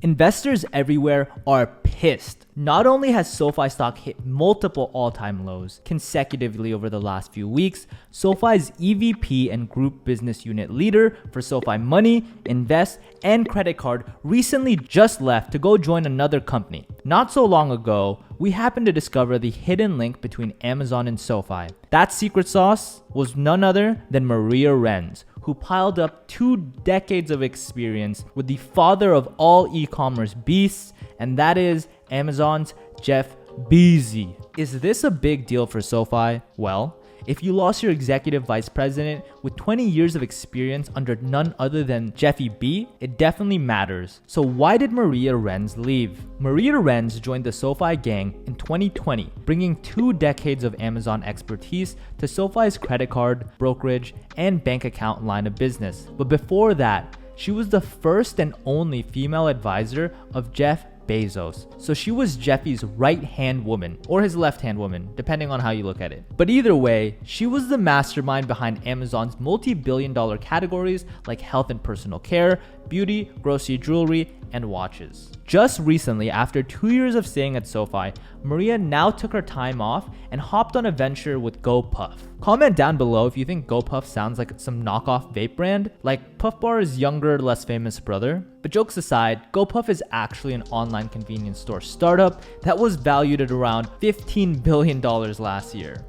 Investors everywhere are pissed. Not only has SoFi stock hit multiple all-time lows consecutively over the last few weeks, SoFi's EVP and Group Business Unit leader for SoFi Money, Invest, and Credit Card recently just left to go join another company. Not so long ago, we happened to discover the hidden link between Amazon and SoFi. That secret sauce was none other than Maria Renz, who piled up 2 decades of experience with the father of all e-commerce beasts, and that is Amazon's Jeff Bezos. Is this a big deal for SoFi? Well, if you lost your executive vice president with 20 years of experience under none other than Jeffy B, it definitely matters. So why did Maria Renz leave? Maria Renz joined the SoFi gang in 2020, bringing 2 decades of Amazon expertise to SoFi's credit card, brokerage, and bank account line of business. But before that, she was the first and only female advisor of Jeff Bezos. So she was Jeffy's right-hand woman, or his left-hand woman, depending on how you look at it. But either way, she was the mastermind behind Amazon's multi-billion-dollar categories like health and personal care, beauty, grocery, jewelry, and watches. Just recently, after 2 years of staying at SoFi, Maria now took her time off and hopped on a venture with GoPuff. Comment down below if you think GoPuff sounds like some knockoff vape brand, like Puff Bar's younger, less famous brother. But jokes aside, GoPuff is actually an online convenience store startup that was valued at around $15 billion last year.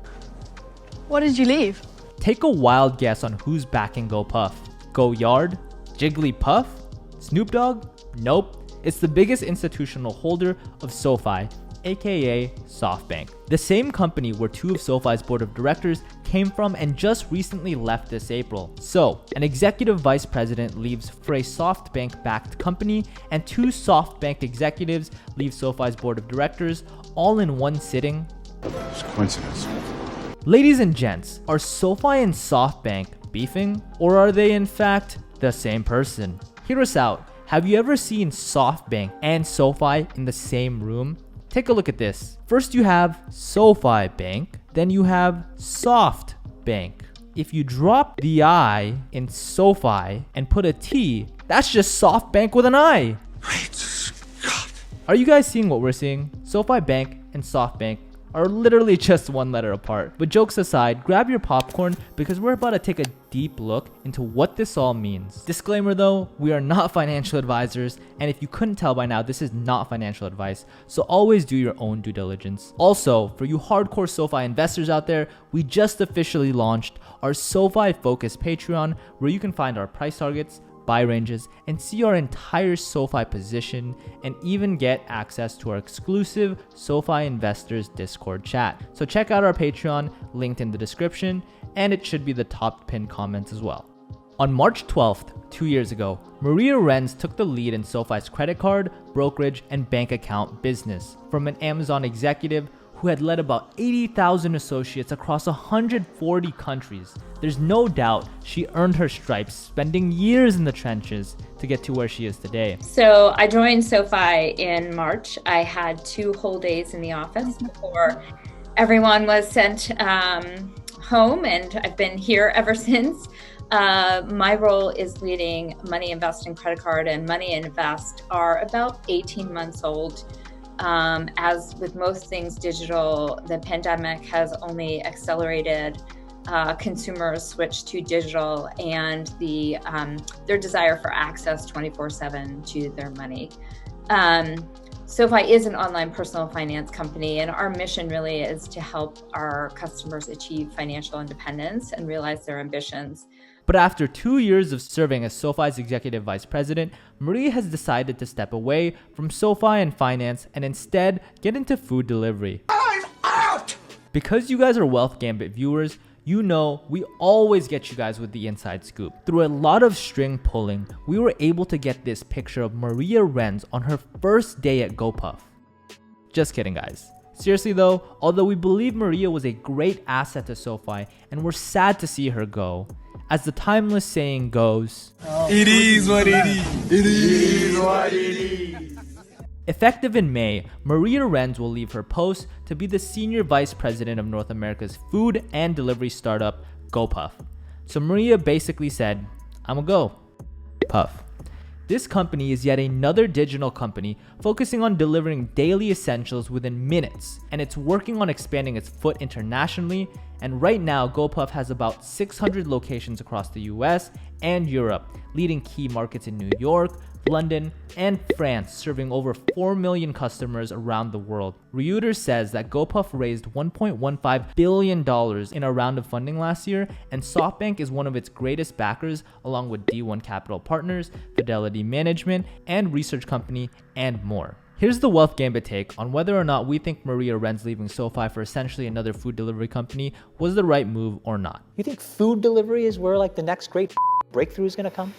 What did you leave? Take a wild guess on who's backing GoPuff. Go Yard? Jigglypuff? Snoop Dogg? Nope. It's the biggest institutional holder of SoFi, aka Softbank. The same company where 2 of SoFi's board of directors came from and just recently left this April. So, an executive vice president leaves for a Softbank-backed company, and 2 Softbank executives leave SoFi's board of directors, all in one sitting. It's a coincidence. Ladies and gents, are SoFi and Softbank beefing, or are they in fact the same person? Hear us out. Have you ever seen Softbank and SoFi in the same room? Take a look at this. First you have SoFi Bank, then you have Softbank. If you drop the I in SoFi and put a T, that's just Softbank with an I. Great Scott. Are you guys seeing what we're seeing? SoFi Bank and Softbank are literally just 1 letter apart. But jokes aside, grab your popcorn because we're about to take a deep look into what this all means. Disclaimer though, we are not financial advisors, and if you couldn't tell by now, this is not financial advice, so always do your own due diligence. Also, for you hardcore SoFi investors out there, we just officially launched our SoFi Focus Patreon, where you can find our price targets, buy ranges, and see our entire SoFi position, and even get access to our exclusive SoFi Investors Discord chat. So check out our Patreon, linked in the description, and it should be the top pinned comments as well. On March 12th, 2 years ago, Maria Renz took the lead in SoFi's credit card, brokerage, and bank account business from an Amazon executive who had led about 80,000 associates across 140 countries. There's no doubt she earned her stripes, spending years in the trenches to get to where she is today. So I joined SoFi in March. I had 2 whole days in the office before everyone was sent home, and I've been here ever since. My role is leading Money, Invest, and Credit Card, and Money and Invest are about 18 months old. As with most things digital, the pandemic has only accelerated consumers' switch to digital and their desire for access 24/7 to their money. SoFi is an online personal finance company, and our mission really is to help our customers achieve financial independence and realize their ambitions. But after 2 years of serving as SoFi's executive vice president, Maria has decided to step away from SoFi and finance and instead get into food delivery. I'm out! Because you guys are Wealth Gambit viewers, you know we always get you guys with the inside scoop. Through a lot of string pulling, we were able to get this picture of Maria Renz on her first day at GoPuff. Just kidding, guys. Seriously though, although we believe Maria was a great asset to SoFi and we're sad to see her go, as the timeless saying goes, It is what it is. It is what it is. Effective in May, Maria Renz will leave her post to be the Senior Vice President of North America's food and delivery startup, GoPuff. So Maria basically said, I'ma go. Puff. This company is yet another digital company focusing on delivering daily essentials within minutes, and it's working on expanding its foot internationally. And right now, GoPuff has about 600 locations across the US and Europe, leading key markets in New York, London, and France, serving over 4 million customers around the world. Reuters says that GoPuff raised $1.15 billion in a round of funding last year, and Softbank is one of its greatest backers, along with D1 Capital Partners, Fidelity Management, and research company, and more. Here's the Wealth Gambit take on whether or not we think Maria Renz leaving SoFi for essentially another food delivery company was the right move or not. You think food delivery is where like the next great breakthrough is gonna come?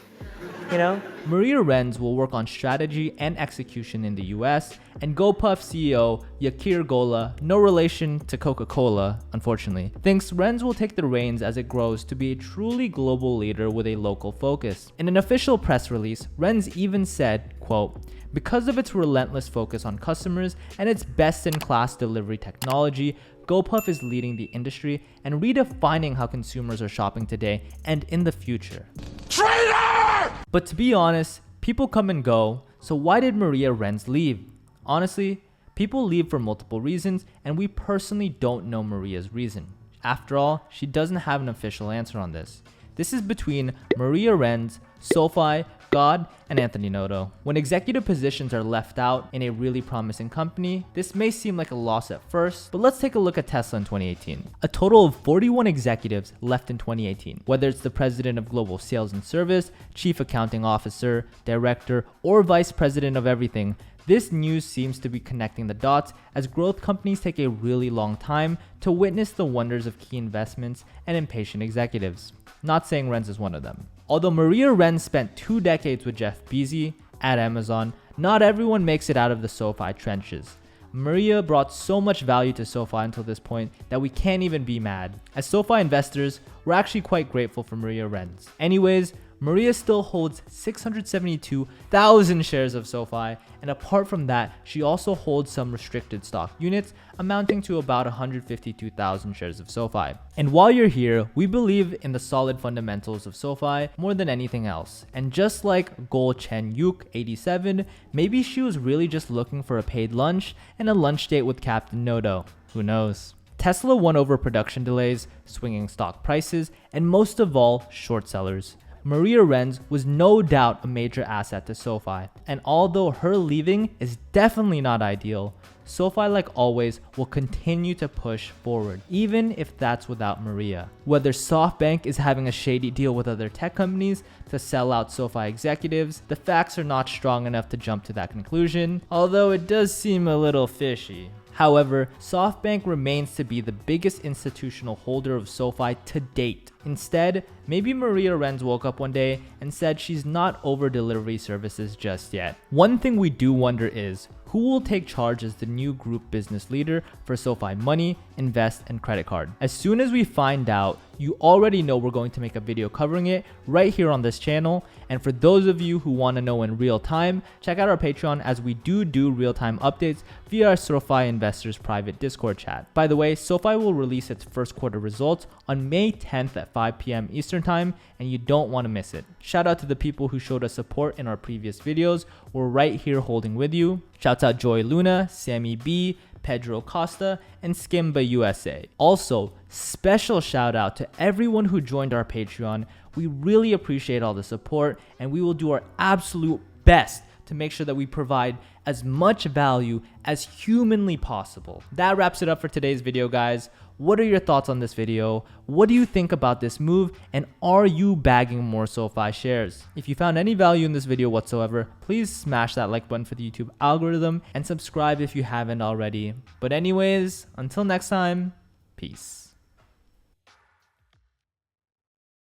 You know? Maria Renz will work on strategy and execution in the US, and GoPuff CEO Yakir Gola, no relation to Coca-Cola, unfortunately, thinks Renz will take the reins as it grows to be a truly global leader with a local focus. In an official press release, Renz even said, quote, "Because of its relentless focus on customers and its best-in-class delivery technology, GoPuff is leading the industry and redefining how consumers are shopping today and in the future." Traitor! But to be honest, people come and go, so why did Maria Renz leave? Honestly, people leave for multiple reasons, and we personally don't know Maria's reason. After all, she doesn't have an official answer on this. This is between Maria Renz, SoFi, God, and Anthony Noto. When executive positions are left out in a really promising company, this may seem like a loss at first, but let's take a look at Tesla in 2018. A total of 41 executives left in 2018, whether it's the president of global sales and service, chief accounting officer, director, or vice president of everything. This news seems to be connecting the dots as growth companies take a really long time to witness the wonders of key investments and impatient executives. Not saying Renz is one of them. Although Maria Renz spent 2 decades with Jeff Bezos at Amazon, not everyone makes it out of the SoFi trenches. Maria brought so much value to SoFi until this point that we can't even be mad. As SoFi investors, we're actually quite grateful for Maria Renz. Anyways, Maria still holds 672,000 shares of SoFi, and apart from that, she also holds some restricted stock units amounting to about 152,000 shares of SoFi. And while you're here, we believe in the solid fundamentals of SoFi more than anything else. And just like Gol Chen Yuk 87, maybe she was really just looking for a paid lunch and a lunch date with Captain Noto. Who knows? Tesla won over production delays, swinging stock prices, and most of all, short sellers. Maria Renz was no doubt a major asset to SoFi, and although her leaving is definitely not ideal, SoFi, like always, will continue to push forward, even if that's without Maria. Whether Softbank is having a shady deal with other tech companies to sell out SoFi executives, the facts are not strong enough to jump to that conclusion, although it does seem a little fishy. However, Softbank remains to be the biggest institutional holder of SoFi to date. Instead, maybe Maria Renz woke up one day and said she's not over delivery services just yet. One thing we do wonder is, who will take charge as the new group business leader for SoFi Money, Invest, and Credit Card? As soon as we find out, you already know we're going to make a video covering it right here on this channel. And for those of you who want to know in real time, check out our Patreon as we do real-time updates via our SoFi Investors private Discord chat. By the way, SoFi will release its first quarter results on May 10th at 5 p.m. Eastern Time, and you don't want to miss it. Shout out to the people who showed us support in our previous videos. We're right here holding with you. Shouts out Joy Luna, Sammy B, Pedro Costa, and Skimba USA. Also, special shout out to everyone who joined our Patreon. We really appreciate all the support, and we will do our absolute best to make sure that we provide as much value as humanly possible. That wraps it up for today's video, guys. What are your thoughts on this video? What do you think about this move? And are you bagging more SoFi shares? If you found any value in this video whatsoever, please smash that like button for the YouTube algorithm and subscribe if you haven't already. But anyways, until next time, peace.